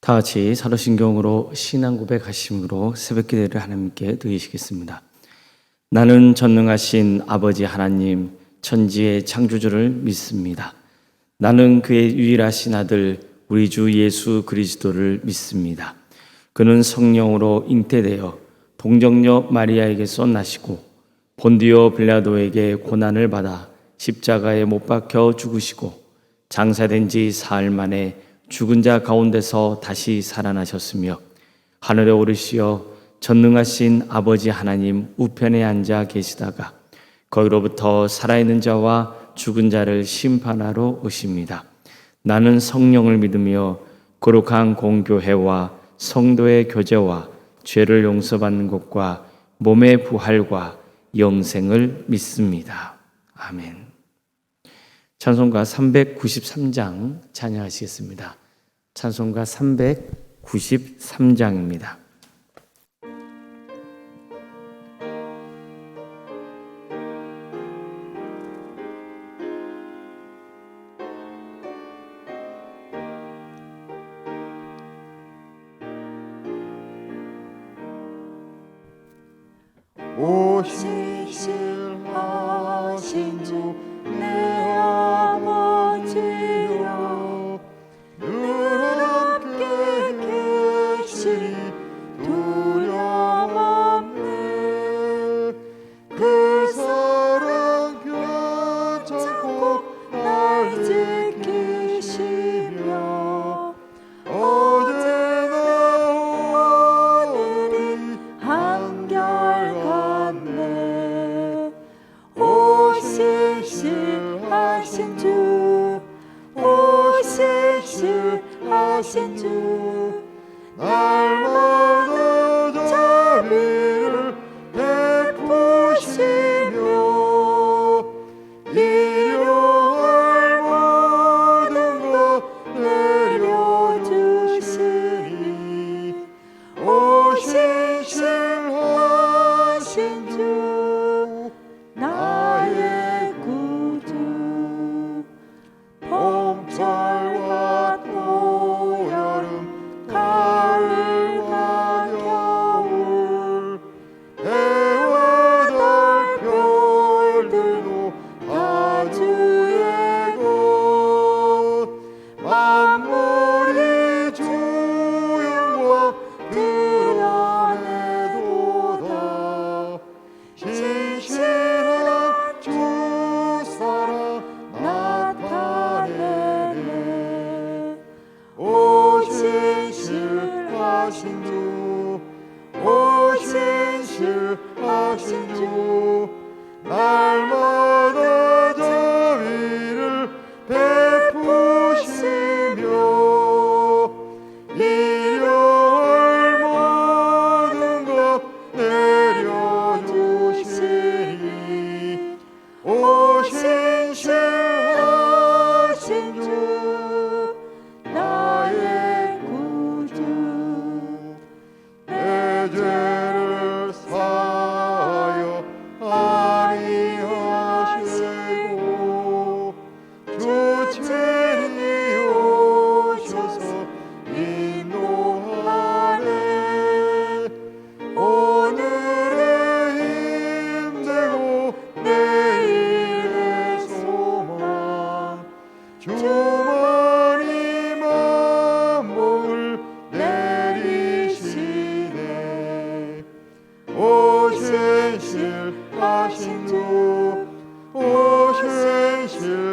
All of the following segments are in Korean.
다 같이 사도신경으로 신앙 고백하심으로 새벽 기도를 하나님께 드리시겠습니다. 나는 전능하신 아버지 하나님, 천지의 창조주를 믿습니다. 나는 그의 유일하신 아들 우리 주 예수 그리스도를 믿습니다. 그는 성령으로 잉태되어 동정녀 마리아에게서 나시고 본디오 빌라도에게 고난을 받아 십자가에 못 박혀 죽으시고 장사된 지 사흘 만에 죽은 자 가운데서 다시 살아나셨으며 하늘에 오르시어 전능하신 아버지 하나님 우편에 앉아 계시다가 거기로부터 살아있는 자와 죽은 자를 심판하러 오십니다. 나는 성령을 믿으며 거룩한 공교회와 성도의 교제와 죄를 용서받는 것과 몸의 부활과 영생을 믿습니다. 아멘. 찬송가 393장 찬양하시겠습니다. 찬송가 393장입니다. 오시실하신 주 내 아버지여 늘 함께 계시니 두려움 없네. 그 사랑 괜찮고 날 지키시며 어제나 오늘이 한결같네. 오시실하신 주 오시실하신 주 날마다 자비를 베푸시며 일용할 모든 것 내려주시니 오시실하신 주 나의 구주. 봄철과 또 여름 가을과 겨울 해와 달 별들도 다 주의 것. 만물이 주 영광 드러내도다. 신실한 주 사랑 나타내네. 오시실하신 주 오시실하신 주 날마다 자비를 베푸시며 일용할 모든 것 내려주시니 오시실하신 주 나의 구주. 내 죄를 사하여 아니하시고 주 친히 오셔서 인도하네. 오늘의 힘되고 내일의 소망 주만이 만복을 내리시네. 오시실하신 주 오시실하신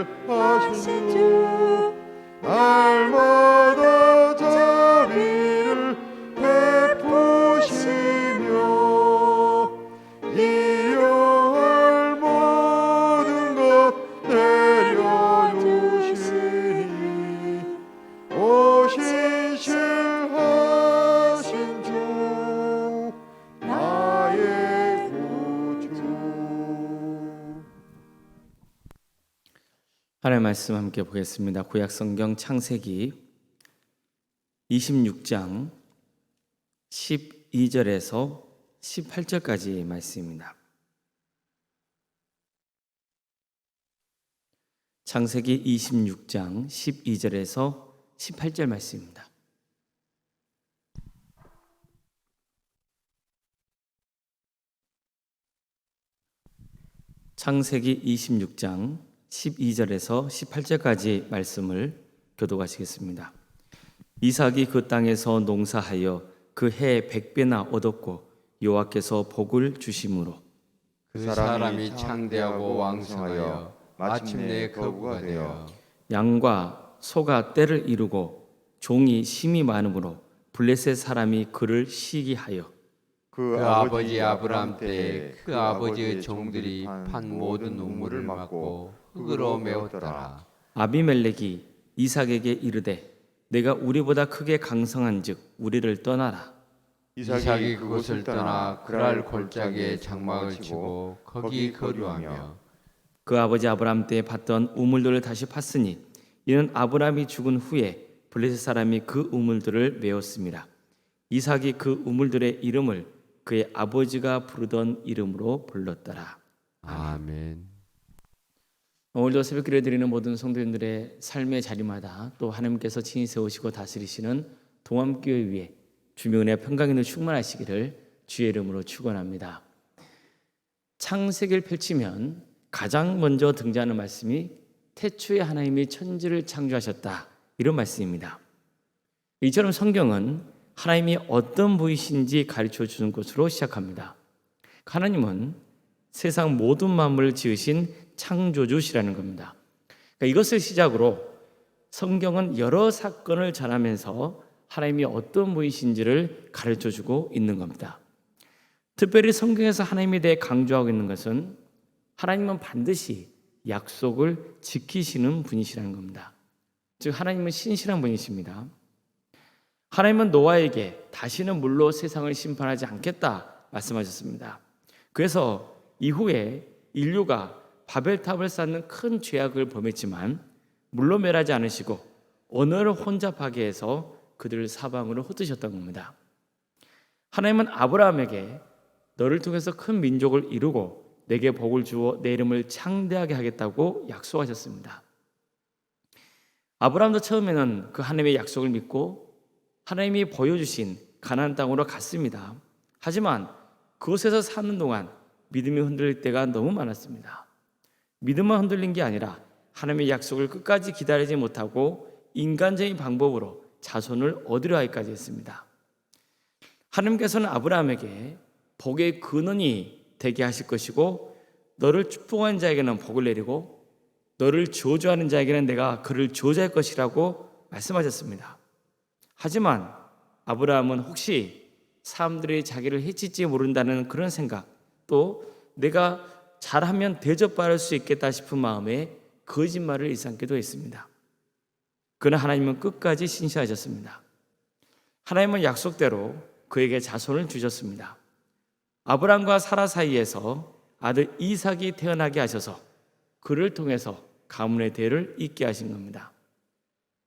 주 날마다 자비를 베푸시며 일용할 모든 것 내려주시니 오시실하신 주 나의 구주. 하나님의 말씀 함께 보겠습니다. 구약성경 창세기 26장 12절에서 18절까지 말씀입니다. 창세기 26장 12절에서 18절 말씀입니다. 창세기 26장 12절에서 18절까지 말씀을 교독하시겠습니다. 이삭이 그 땅에서 농사하여 그 해 100배나 얻었고 여호와께서 복을 주심으로 그 사람이 창대하고 왕성하여 마침내 거부가 되어 양과 소가 떼를 이루고 종이 심이 많으므로 블레셋 사람이 그를 시기하여 그 아버지 아브람 때에 그 아버지의 종들이 판 모든 우물을 막고 흙으로 메웠더라. 아비멜렉이 이삭에게 이르되 내가 우리보다 크게 강성한즉 우리를 떠나라. 이삭이 그곳을 떠나 그랄 골짜기에 장막을 치고 거기 거류하며 그 아버지 아브람 때에 팠던 우물들을 다시 팠으니 이는 아브람이 죽은 후에 블레셋 사람이 그 우물들을 메웠습니다. 이삭이 그 우물들의 이름을 그의 아버지가 부르던 이름으로 불렀더라. 아멘. 오늘도 새벽기를 드리는 모든 성도님들의 삶의 자리마다 또 하나님께서 친히 세우시고 다스리시는 동암교회 위에 주님의 은혜 평강인을 충만하시기를 주의 이름으로 축원합니다. 창세기를 펼치면 가장 먼저 등장하는 말씀이 태초에 하나님이 천지를 창조하셨다, 이런 말씀입니다. 이처럼 성경은 하나님이 어떤 분이신지 가르쳐 주는 것으로 시작합니다. 하나님은 세상 모든 만물을 지으신 창조주시라는 겁니다. 그러니까 이것을 시작으로 성경은 여러 사건을 전하면서 하나님이 어떤 분이신지를 가르쳐 주고 있는 겁니다. 특별히 성경에서 하나님에 대해 강조하고 있는 것은 하나님은 반드시 약속을 지키시는 분이시라는 겁니다. 즉 하나님은 신실한 분이십니다. 하나님은 노아에게 다시는 물로 세상을 심판하지 않겠다 말씀하셨습니다. 그래서 이후에 인류가 바벨탑을 쌓는 큰 죄악을 범했지만 물로 멸하지 않으시고 언어를 혼잡하게 해서 그들을 사방으로 흩으셨던 겁니다. 하나님은 아브라함에게 너를 통해서 큰 민족을 이루고 내게 복을 주어 내 이름을 창대하게 하겠다고 약속하셨습니다. 아브라함도 처음에는 그 하나님의 약속을 믿고 하나님이 보여주신 가나안 땅으로 갔습니다. 하지만 그곳에서 사는 동안 믿음이 흔들릴 때가 너무 많았습니다. 믿음만 흔들린 게 아니라 하나님의 약속을 끝까지 기다리지 못하고 인간적인 방법으로 자손을 얻으려 하기까지 했습니다. 하나님께서는 아브라함에게 복의 근원이 되게 하실 것이고 너를 축복한 자에게는 복을 내리고 너를 저주하는 자에게는 내가 그를 저주할 것이라고 말씀하셨습니다. 하지만 아브라함은 혹시 사람들이 자기를 해칠지 모른다는 그런 생각, 또 내가 잘하면 대접받을 수 있겠다 싶은 마음에 거짓말을 일삼기도 했습니다. 그러나 하나님은 끝까지 신실하셨습니다. 하나님은 약속대로 그에게 자손을 주셨습니다. 아브라함과 사라 사이에서 아들 이삭이 태어나게 하셔서 그를 통해서 가문의 대를 잇게 하신 겁니다.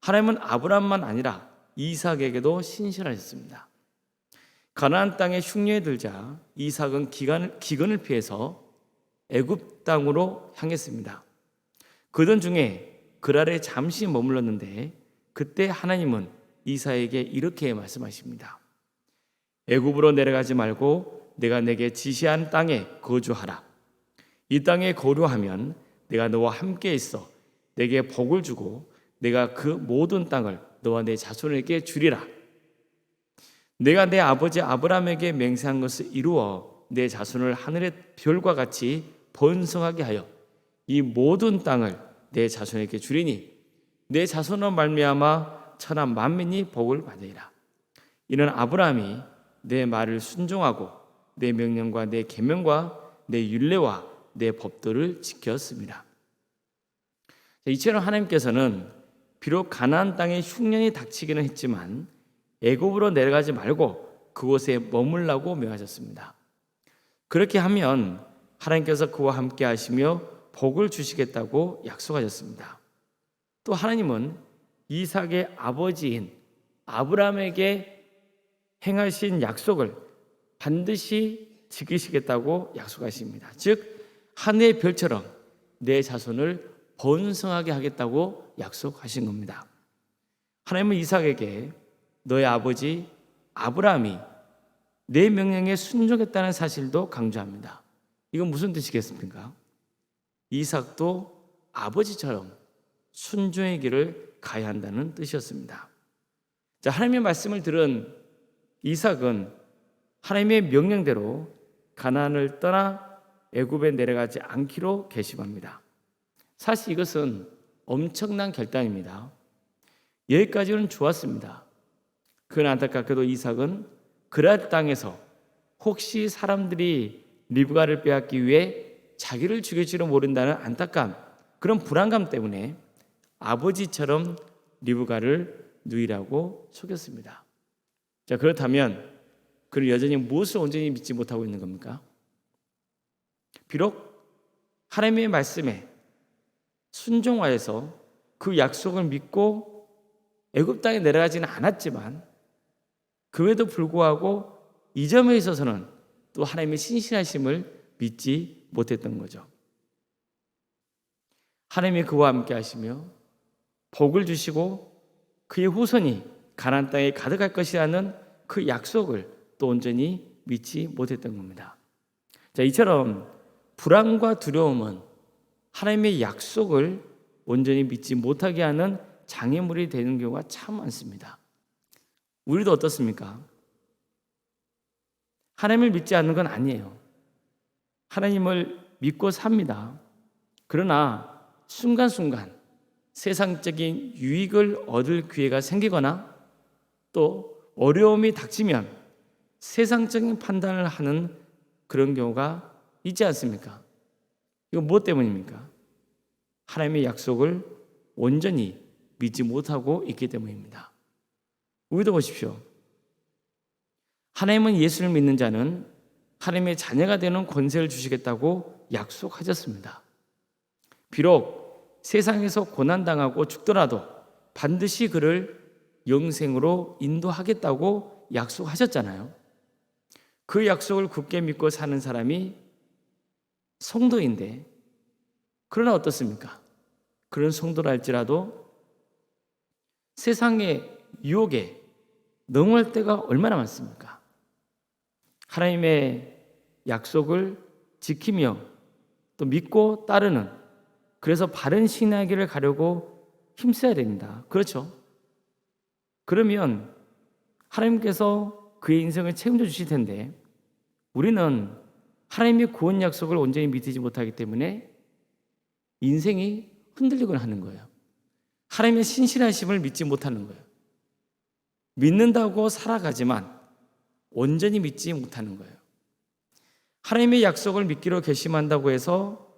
하나님은 아브라함만 아니라 이삭에게도 신실하셨습니다. 가나안 땅에 흉년에 들자 이삭은 기근을 피해서 애굽 땅으로 향했습니다. 그들 중에 그랄에 잠시 머물렀는데 그때 하나님은 이삭에게 이렇게 말씀하십니다. 애굽으로 내려가지 말고 내가 내게 지시한 땅에 거주하라. 이 땅에 거류하면 내가 너와 함께 있어 내게 복을 주고 내가 그 모든 땅을 너와 내 자손에게 주리라. 내가 내 아버지 아브라함에게 맹세한 것을 이루어 내 자손을 하늘의 별과 같이 번성하게 하여 이 모든 땅을 내 자손에게 주리니 내 자손으로 말미암아 천하 만민이 복을 받으리라. 이는 아브라함이 내 말을 순종하고 내 명령과 내 계명과 내 율례와 내 법도를 지켰습니다. 이처럼 하나님께서는 비록 가나안 땅에 흉년이 닥치기는 했지만 애굽으로 내려가지 말고 그곳에 머물라고 명하셨습니다. 그렇게 하면 하나님께서 그와 함께 하시며 복을 주시겠다고 약속하셨습니다. 또 하나님은 이삭의 아버지인 아브라함에게 행하신 약속을 반드시 지키시겠다고 약속하십니다. 즉 하늘의 별처럼 내 자손을 번성하게 하겠다고 약속하신 겁니다. 하나님은 이삭에게 너의 아버지 아브라함이 내 명령에 순종했다는 사실도 강조합니다. 이건 무슨 뜻이겠습니까? 이삭도 아버지처럼 순종의 길을 가야 한다는 뜻이었습니다. 자, 하나님의 말씀을 들은 이삭은 하나님의 명령대로 가나안을 떠나 애굽에 내려가지 않기로 결심합니다. 사실 이것은 엄청난 결단입니다. 여기까지는 좋았습니다. 그러나 안타깝게도 이삭은 그랄 땅에서 혹시 사람들이 리브가를 빼앗기 위해 자기를 죽일지도 모른다는 안타까움, 그런 불안감 때문에 아버지처럼 리브가를 누이라고 속였습니다. 자, 그렇다면 그는 여전히 무엇을 온전히 믿지 못하고 있는 겁니까? 비록 하나님의 말씀에 순종하여서 그 약속을 믿고 애굽 땅에 내려가지는 않았지만 그에도 불구하고 이 점에 있어서는 또 하나님의 신실하심을 믿지 못했던 거죠. 하나님이 그와 함께 하시며 복을 주시고 그의 후손이 가나안 땅에 가득할 것이라는 그 약속을 또 온전히 믿지 못했던 겁니다. 자, 이처럼 불안과 두려움은 하나님의 약속을 온전히 믿지 못하게 하는 장애물이 되는 경우가 참 많습니다. 우리도 어떻습니까? 하나님을 믿지 않는 건 아니에요. 하나님을 믿고 삽니다. 그러나 순간순간 세상적인 유익을 얻을 기회가 생기거나 또 어려움이 닥치면 세상적인 판단을 하는 그런 경우가 있지 않습니까? 이거 무엇 때문입니까? 하나님의 약속을 온전히 믿지 못하고 있기 때문입니다. 우리도 보십시오. 하나님은 예수를 믿는 자는 하나님의 자녀가 되는 권세를 주시겠다고 약속하셨습니다. 비록 세상에서 고난당하고 죽더라도 반드시 그를 영생으로 인도하겠다고 약속하셨잖아요. 그 약속을 굳게 믿고 사는 사람이 성도인데, 그러나 어떻습니까? 그런 성도라 할지라도 세상의 유혹에 넘어갈 때가 얼마나 많습니까? 하나님의 약속을 지키며 또 믿고 따르는, 그래서 바른 신앙의 길을 가려고 힘써야 됩니다. 그렇죠? 그러면 하나님께서 그의 인생을 책임져 주실 텐데 우리는 하나님의 구원 약속을 온전히 믿지 못하기 때문에 인생이 흔들리곤 하는 거예요. 하나님의 신실하심을 믿지 못하는 거예요. 믿는다고 살아가지만 온전히 믿지 못하는 거예요. 하나님의 약속을 믿기로 결심한다고 해서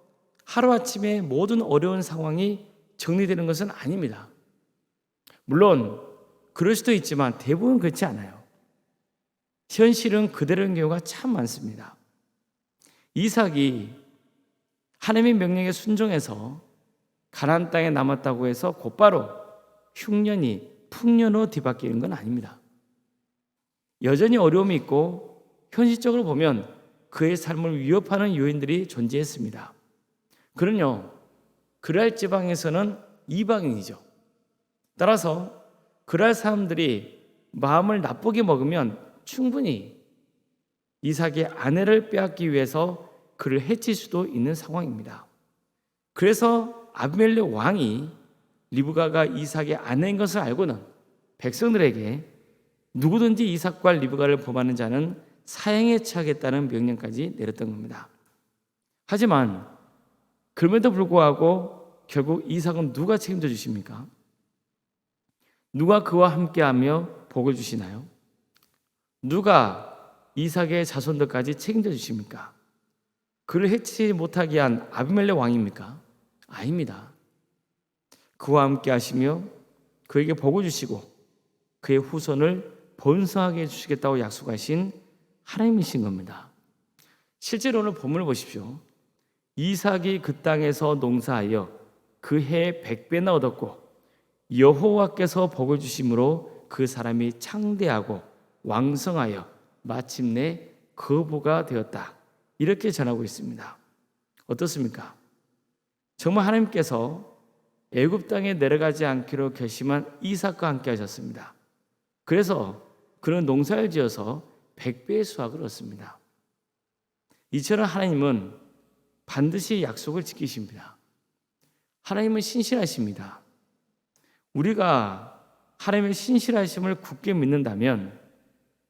하루아침에 모든 어려운 상황이 정리되는 것은 아닙니다. 물론 그럴 수도 있지만 대부분 그렇지 않아요. 현실은 그대로인 경우가 참 많습니다. 이삭이 하나님의 명령에 순종해서 가나안 땅에 남았다고 해서 곧바로 흉년이 풍년으로 뒤바뀌는 건 아닙니다. 여전히 어려움이 있고 현실적으로 보면 그의 삶을 위협하는 요인들이 존재했습니다. 그는요, 그랄 지방에서는 이방인이죠. 따라서 그랄 사람들이 마음을 나쁘게 먹으면 충분히 이삭의 아내를 빼앗기 위해서 그를 해칠 수도 있는 상황입니다. 그래서 아비멜렉 왕이 리브가가 이삭의 아내인 것을 알고는 백성들에게 누구든지 이삭과 리브가를 범하는 자는 사형에 처하겠다는 명령까지 내렸던 겁니다. 하지만 그럼에도 불구하고 결국 이삭은 누가 책임져 주십니까? 누가 그와 함께하며 복을 주시나요? 누가 이삭의 자손들까지 책임져 주십니까? 그를 해치지 못하게 한 아비멜렉 왕입니까? 아닙니다. 그와 함께 하시며 그에게 복을 주시고 그의 후손을 번성하게 해주시겠다고 약속하신 하나님이신 겁니다. 실제로 오늘 본문을 보십시오. 이삭이 그 땅에서 농사하여 그 해에 100배나 얻었고 여호와께서 복을 주심으로 그 사람이 창대하고 왕성하여 마침내 거부가 되었다. 이렇게 전하고 있습니다. 어떻습니까? 정말 하나님께서 애굽 땅에 내려가지 않기로 결심한 이삭과 함께 하셨습니다. 그래서 그는 농사를 지어서 100배의 수확을 얻습니다. 이처럼 하나님은 반드시 약속을 지키십니다. 하나님은 신실하십니다. 우리가 하나님의 신실하심을 굳게 믿는다면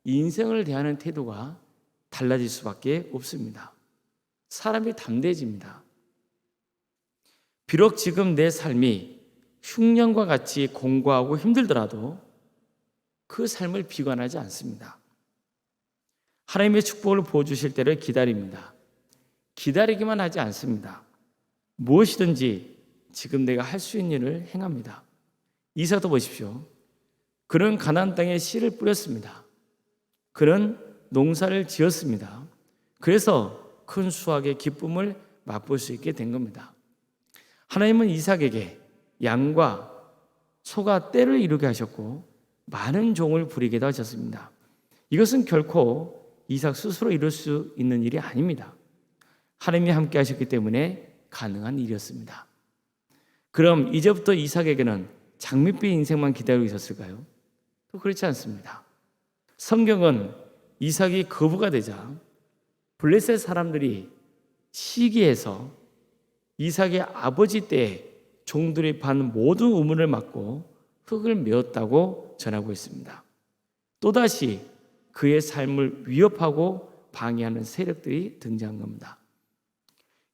인생을 대하는 태도가 달라질 수밖에 없습니다. 사람이 담대해집니다. 비록 지금 내 삶이 흉년과 같이 공고하고 힘들더라도 그 삶을 비관하지 않습니다. 하나님의 축복을 보여주실 때를 기다립니다. 기다리기만 하지 않습니다. 무엇이든지 지금 내가 할 수 있는 일을 행합니다. 이삭도 보십시오. 그는 가나안 땅에 씨를 뿌렸습니다. 그는 농사를 지었습니다. 그래서 큰 수확의 기쁨을 맛볼 수 있게 된 겁니다. 하나님은 이삭에게 양과 소가 떼를 이루게 하셨고 많은 종을 부리게도 하셨습니다. 이것은 결코 이삭 스스로 이룰 수 있는 일이 아닙니다. 하나님이 함께 하셨기 때문에 가능한 일이었습니다. 그럼 이제부터 이삭에게는 장밋빛 인생만 기다리고 있었을까요? 또 그렇지 않습니다. 성경은 이삭이 거부가 되자 블레셋 사람들이 시기해서 이삭의 아버지 때에 종들이 반 모든 우물을 막고 흙을 메웠다고 전하고 있습니다. 또다시 그의 삶을 위협하고 방해하는 세력들이 등장한 겁니다.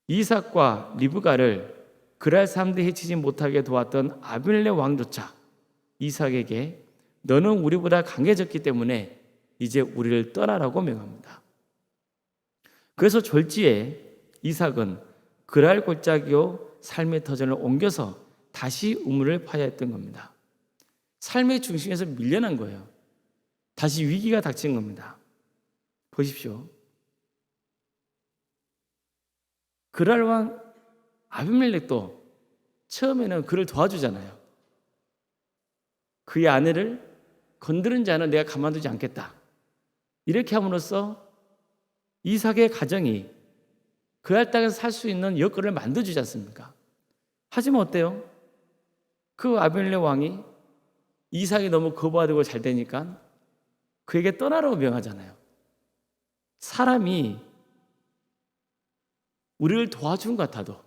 이삭과 리브가를 그랄 사람들이 해치지 못하게 도왔던 아비멜렉 왕조차 이삭에게 너는 우리보다 강해졌기 때문에 이제 우리를 떠나라고 명합니다. 그래서 졸지에 이삭은 그랄 골짜기요 삶의 터전을 옮겨서 다시 우물을 파야 했던 겁니다. 삶의 중심에서 밀려난 거예요. 다시 위기가 닥친 겁니다. 보십시오. 그랄 왕 아비멜렉도 처음에는 그를 도와주잖아요. 그의 아내를 건드린 자는 내가 가만두지 않겠다. 이렇게 함으로써 이삭의 가정이 그랄 땅에서 살 수 있는 여건을 만들어주지 않습니까? 하지만 어때요? 그 아비멜렉 왕이 이삭이 너무 거부하고 잘 되니까 그에게 떠나라고 명하잖아요. 사람이 우리를 도와준 것 같아도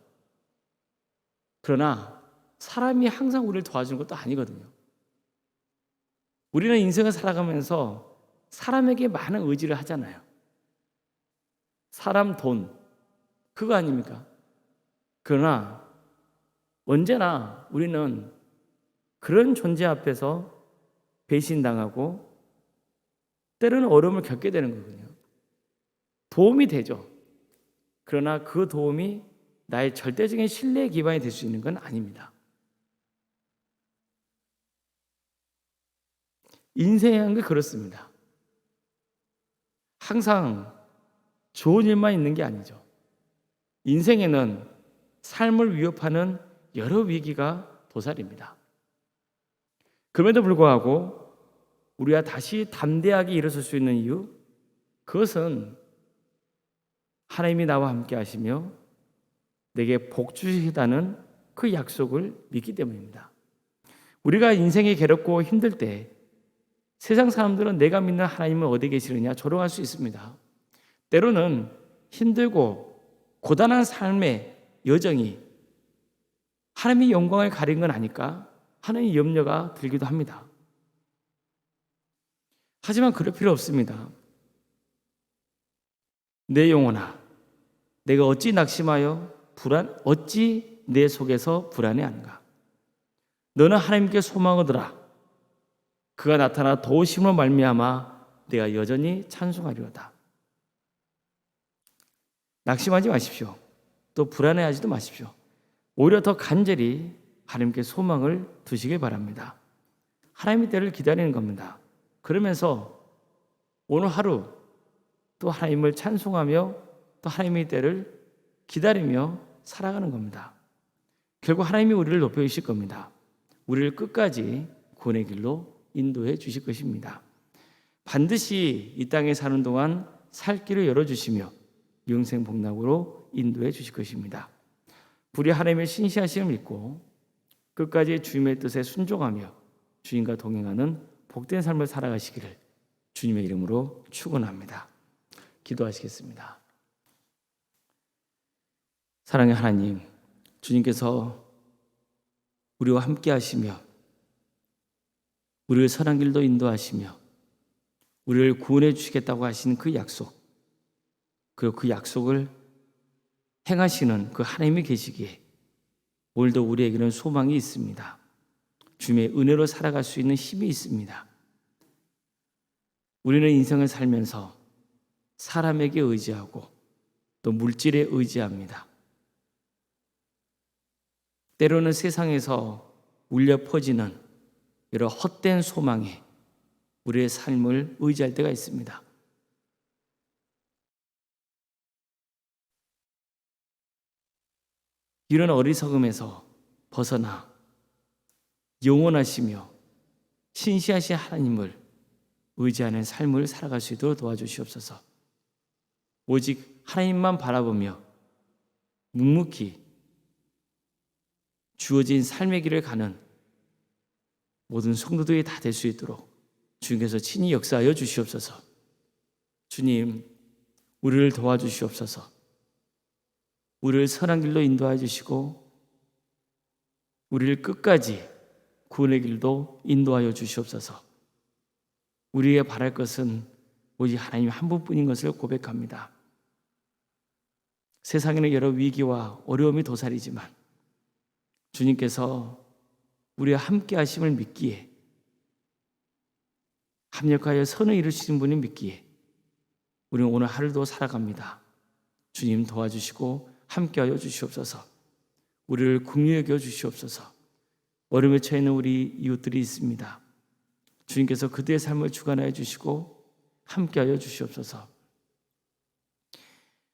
그러나 사람이 항상 우리를 도와주는 것도 아니거든요. 우리는 인생을 살아가면서 사람에게 많은 의지를 하잖아요. 사람 돈 그거 아닙니까? 그러나 언제나 우리는 그런 존재 앞에서 배신당하고 때로는 어려움을 겪게 되는 거거든요. 도움이 되죠. 그러나 그 도움이 나의 절대적인 신뢰의 기반이 될 수 있는 건 아닙니다. 인생이라는 게 그렇습니다. 항상 좋은 일만 있는 게 아니죠. 인생에는 삶을 위협하는 여러 위기가 도사립니다. 그럼에도 불구하고 우리가 다시 담대하게 일어설 수 있는 이유, 그것은 하나님이 나와 함께 하시며 내게 복 주시다는 그 약속을 믿기 때문입니다. 우리가 인생이 괴롭고 힘들 때 세상 사람들은 내가 믿는 하나님은 어디 계시느냐 조롱할 수 있습니다. 때로는 힘들고 고단한 삶의 여정이 하나님의 영광을 가린 건 아닐까 하는 염려가 들기도 합니다. 하지만 그럴 필요 없습니다. 내 영혼아, 내가 어찌 낙심하여 어찌 내 속에서 불안해하는가? 너는 하나님께 소망을 두라. 그가 나타나 도우심으로 말미암아 내가 여전히 찬송하리로다. 낙심하지 마십시오. 또 불안해하지도 마십시오. 오히려 더 간절히 하나님께 소망을 두시길 바랍니다. 하나님의 때를 기다리는 겁니다. 그러면서 오늘 하루 또 하나님을 찬송하며 또 하나님의 때를 기다리며 살아가는 겁니다. 결국 하나님이 우리를 높여주실 겁니다. 우리를 끝까지 구원의 길로 인도해 주실 것입니다. 반드시 이 땅에 사는 동안 살 길을 열어주시며 영생 복락으로 인도해 주실 것입니다. 우리 하나님의 신실하심을 믿고 끝까지 주님의 뜻에 순종하며 주님과 동행하는 복된 삶을 살아가시기를 주님의 이름으로 축원합니다. 기도하시겠습니다. 사랑의 하나님, 주님께서 우리와 함께 하시며 우리를 선한 길로 인도하시며 우리를 구원해 주시겠다고 하신 그 약속, 그리고 그 약속을 행하시는 그 하나님이 계시기에 오늘도 우리에게는 소망이 있습니다. 주님의 은혜로 살아갈 수 있는 힘이 있습니다. 우리는 인생을 살면서 사람에게 의지하고 또 물질에 의지합니다. 때로는 세상에서 울려 퍼지는 여러 헛된 소망에 우리의 삶을 의지할 때가 있습니다. 이런 어리석음에서 벗어나 영원하시며 신실하신 하나님을 의지하는 삶을 살아갈 수 있도록 도와주시옵소서. 오직 하나님만 바라보며 묵묵히 주어진 삶의 길을 가는 모든 성도들이 다 될 수 있도록 주님께서 친히 역사하여 주시옵소서. 주님, 우리를 도와주시옵소서. 우리를 선한 길로 인도하여 주시고 우리를 끝까지 구원의 길도 인도하여 주시옵소서. 우리의 바랄 것은 오직 하나님 한 분뿐인 것을 고백합니다. 세상에는 여러 위기와 어려움이 도사리지만 주님께서 우리와 함께 하심을 믿기에, 합력하여 선을 이루시는 분을 믿기에 우리는 오늘 하루도 살아갑니다. 주님 도와주시고 함께하여 주시옵소서. 우리를 긍휼히 여겨 주시옵소서. 어려움에 처해 있는 우리 이웃들이 있습니다. 주님께서 그들의 삶을 주관하여 주시고 함께하여 주시옵소서.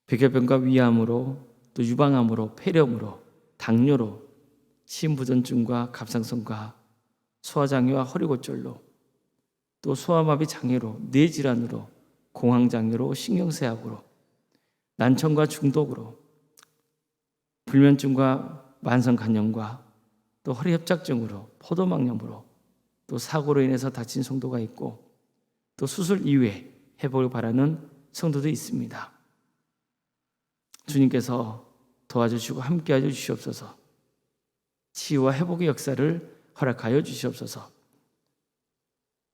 백혈병과 위암으로 또 유방암으로 폐렴으로 당뇨로 심부전증과 갑상선과 소화장애와 허리골절로 또 소아마비 장애로 뇌질환으로 공황장애로 신경쇠약으로 난청과 중독으로 불면증과 만성간염과 또 허리협착증으로 포도막염으로 또 사고로 인해서 다친 성도가 있고 또 수술 이후에 회복을 바라는 성도도 있습니다. 주님께서 도와주시고 함께하여 주시옵소서. 치유와 회복의 역사를 허락하여 주시옵소서.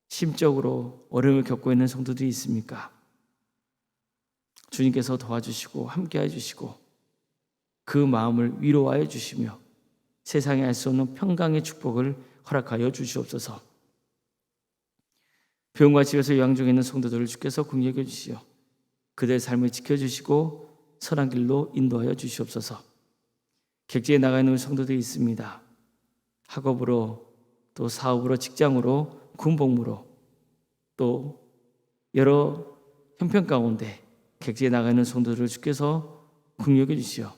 심적으로 어려움을 겪고 있는 성도들이 있습니까? 주님께서 도와주시고 함께하여 주시고 그 마음을 위로하여 주시며 세상에 알 수 없는 평강의 축복을 허락하여 주시옵소서. 병과 집에서 요양 중에 있는 성도들을 주께서 긍휼히 여겨 주시어 그들의 삶을 지켜주시고 선한 길로 인도하여 주시옵소서. 객지에 나가 있는 성도들이 있습니다. 학업으로 또 사업으로 직장으로 군복무로 또 여러 형편 가운데 객지에 나가 있는 성도들을 주께서 긍휼히 여겨 주시어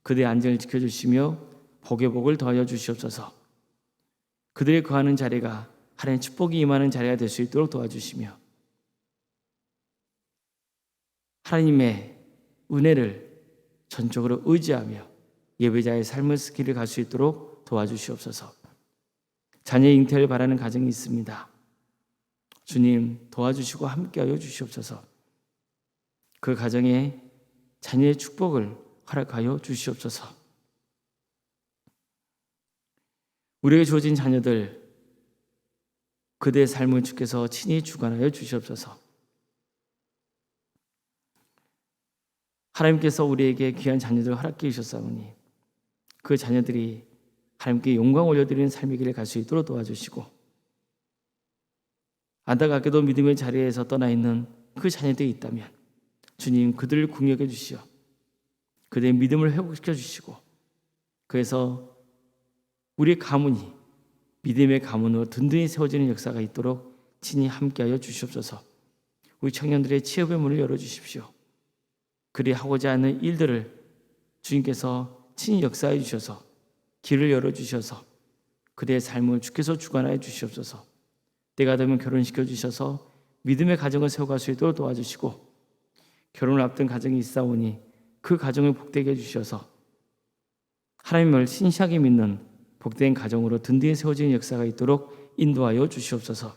그들의 안전을 지켜주시며 복의 복을 더하여 주시옵소서. 그들이 거하는 자리가 하나님의 축복이 임하는 자리가 될 수 있도록 도와주시며 하나님의 은혜를 전적으로 의지하며 예배자의 삶을 길을 갈 수 있도록 도와주시옵소서. 자녀의 잉태를 바라는 가정이 있습니다. 주님 도와주시고 함께하여 주시옵소서. 그 가정에 자녀의 축복을 허락하여 주시옵소서. 우리에게 주어진 자녀들 그대의 삶을 주께서 친히 주관하여 주시옵소서. 하나님께서 우리에게 귀한 자녀들을 허락해 주셨사오니 그 자녀들이 하나님께 영광 올려드리는 삶의 길을 갈 수 있도록 도와주시고 안타깝게도 믿음의 자리에서 떠나 있는 그 자녀들이 있다면 주님 그들을 긍휼히 여겨 주시어 그들의 믿음을 회복시켜 주시고 그래서 우리의 가문이 믿음의 가문으로 든든히 세워지는 역사가 있도록 친히 함께하여 주시옵소서. 우리 청년들의 취업의 문을 열어주십시오. 그리 하고자 하는 일들을 주님께서 친히 역사해 주셔서 길을 열어주셔서 그들의 삶을 주께서 주관하여 주시옵소서. 때가 되면 결혼시켜 주셔서 믿음의 가정을 세워갈 수 있도록 도와주시고 결혼을 앞둔 가정이 있사오니 그 가정을 복되게 해주셔서 하나님을 신실하게 믿는 복된 가정으로 든든히 세워지는 역사가 있도록 인도하여 주시옵소서.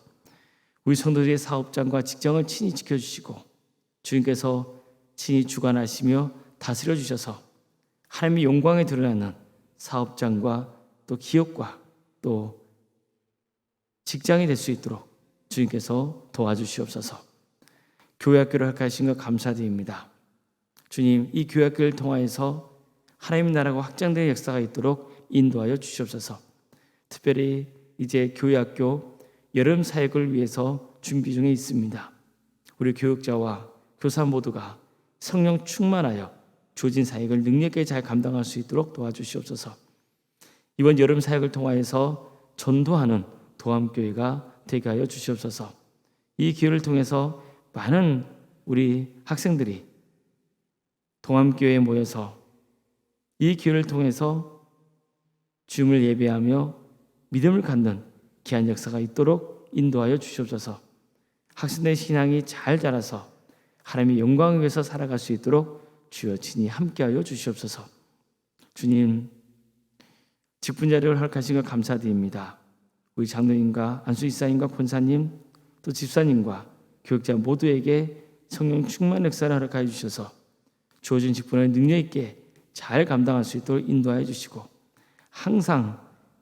우리 성도들의 사업장과 직장을 친히 지켜주시고 주님께서 친히 주관하시며 다스려 주셔서 하나님의 영광에 드러나는 사업장과 또 기업과 또 직장이 될 수 있도록 주님께서 도와주시옵소서. 교회 학교를 허락하신 것 감사드립니다. 주님, 이 교회 학교를 통하여서 하나님의 나라가 확장되는 역사가 있도록 인도하여 주시옵소서. 특별히 이제 교회 학교 여름 사역을 위해서 준비 중에 있습니다. 우리 교육자와 교사 모두가 성령 충만하여 주어진 사역을 능력 있게 잘 감당할 수 있도록 도와주시옵소서. 이번 여름 사역을 통하여서 전도하는 도암교회가 되게 하여 주시옵소서. 이 기회를 통해서 많은 우리 학생들이 도암교회에 모여서 이 기회를 통해서 주님을 예배하며 믿음을 갖는 귀한 역사가 있도록 인도하여 주시옵소서. 학생들의 신앙이 잘 자라서 하나님의 영광을 위해서 살아갈 수 있도록 주여 친히 함께하여 주시옵소서. 주님, 직분자료를 허락하신 것 감사드립니다. 우리 장로님과 안수집사님과 권사님 또 집사님과 교육자 모두에게 성령 충만 역사를 허락하여 주셔서 주어진 직분을 능력 있게 잘 감당할 수 있도록 인도하여 주시고 항상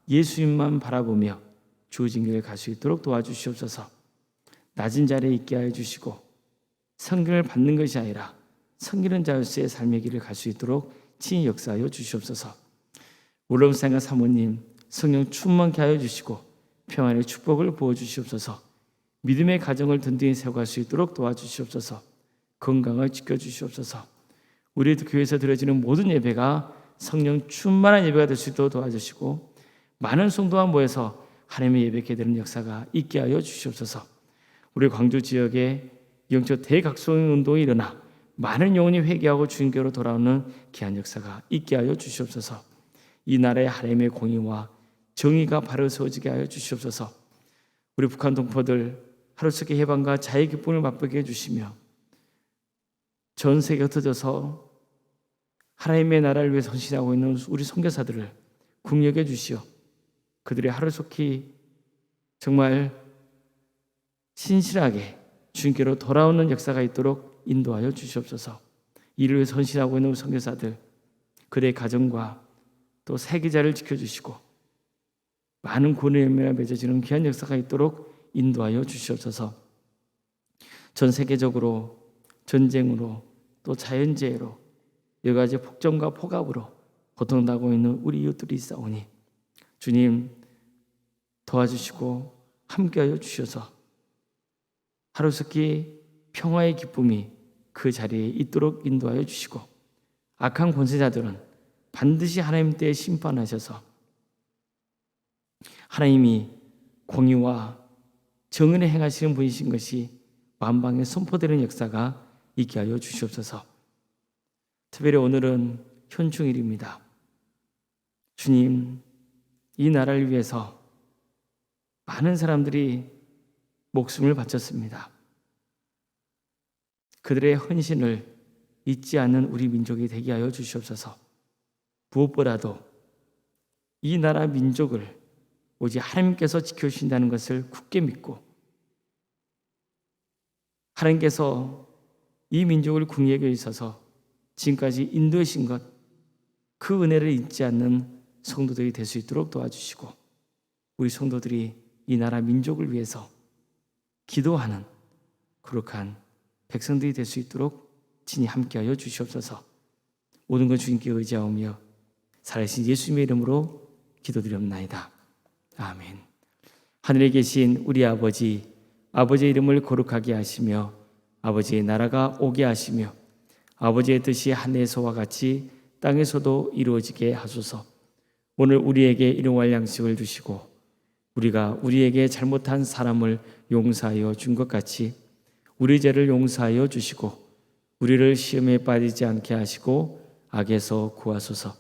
예수님만 바라보며 주어진 길을 갈 수 있도록 도와주시옵소서. 낮은 자리에 있게 하여 주시고 성경을 받는 것이 아니라 섬기는 자로서의 삶의 길을 갈 수 있도록 친히 역사하여 주시옵소서. 울럼사님과 사모님 성령 충만케 하여 주시고 평안의 축복을 부어주시옵소서. 믿음의 가정을 든든히 세워갈 수 있도록 도와주시옵소서. 건강을 지켜주시옵소서. 우리 교회에서 드려지는 모든 예배가 성령 충만한 예배가 될 수 있도록 도와주시고 많은 성도가 모여서 하나님의 예배케 되는 역사가 있게 하여 주시옵소서. 우리 광주 지역에 영적 대각성 운동이 일어나 많은 영혼이 회개하고 주님께로 돌아오는 귀한 역사가 있게 하여 주시옵소서. 이 나라의 하나님의 공의와 정의가 바로 세워지게 하여 주시옵소서. 우리 북한 동포들 하루속의 해방과 자유의 기쁨을 맛보게 해주시며 전 세계에 흩어져서 하나님의 나라를 위해 헌신하고 있는 우리 선교사들을 국력해 주시어 그들이 하루속히 정말 신실하게 주님께로 돌아오는 역사가 있도록 인도하여 주시옵소서. 이를 위해 헌신하고 있는 선교사들 그들의 가정과 또 세계자를 지켜주시고 많은 구원의 열매가 맺어지는 귀한 역사가 있도록 인도하여 주시옵소서. 전 세계적으로 전쟁으로 또 자연재해로 여러 가지 폭정과 폭압으로 고통당하고 있는 우리 이웃들이 있사오니 주님 도와주시고 함께하여 주셔서 하루속히 평화의 기쁨이 그 자리에 있도록 인도하여 주시고 악한 권세자들은 반드시 하나님 때에 심판하셔서 하나님이 공의와 정의를 행하시는 분이신 것이 만방에 선포되는 역사가 있게 하여 주시옵소서. 특별히 오늘은 현충일입니다. 주님, 이 나라를 위해서 많은 사람들이 목숨을 바쳤습니다. 그들의 헌신을 잊지 않는 우리 민족이 되게 하여 주시옵소서. 무엇보다도 이 나라 민족을 오직 하나님께서 지켜주신다는 것을 굳게 믿고 하나님께서 이 민족을 궁리하게 있어서 지금까지 인도하신 것, 그 은혜를 잊지 않는 성도들이 될 수 있도록 도와주시고 우리 성도들이 이 나라 민족을 위해서 기도하는 거룩한 백성들이 될 수 있도록 친히 함께하여 주시옵소서. 모든 것 주님께 의지하오며 살아계신 예수님의 이름으로 기도드리옵나이다. 아멘. 하늘에 계신 우리 아버지, 아버지의 이름을 거룩하게 하시며 아버지의 나라가 오게 하시며 아버지의 뜻이 하늘에서와 같이 땅에서도 이루어지게 하소서. 오늘 우리에게 일용할 양식을 주시고 우리가 우리에게 잘못한 사람을 용서하여 준 것 같이 우리 죄를 용서하여 주시고 우리를 시험에 빠지지 않게 하시고 악에서 구하소서.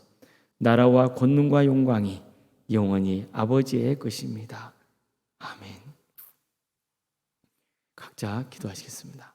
나라와 권능과 영광이 영원히 아버지의 것입니다. 아멘. 각자 기도하시겠습니다.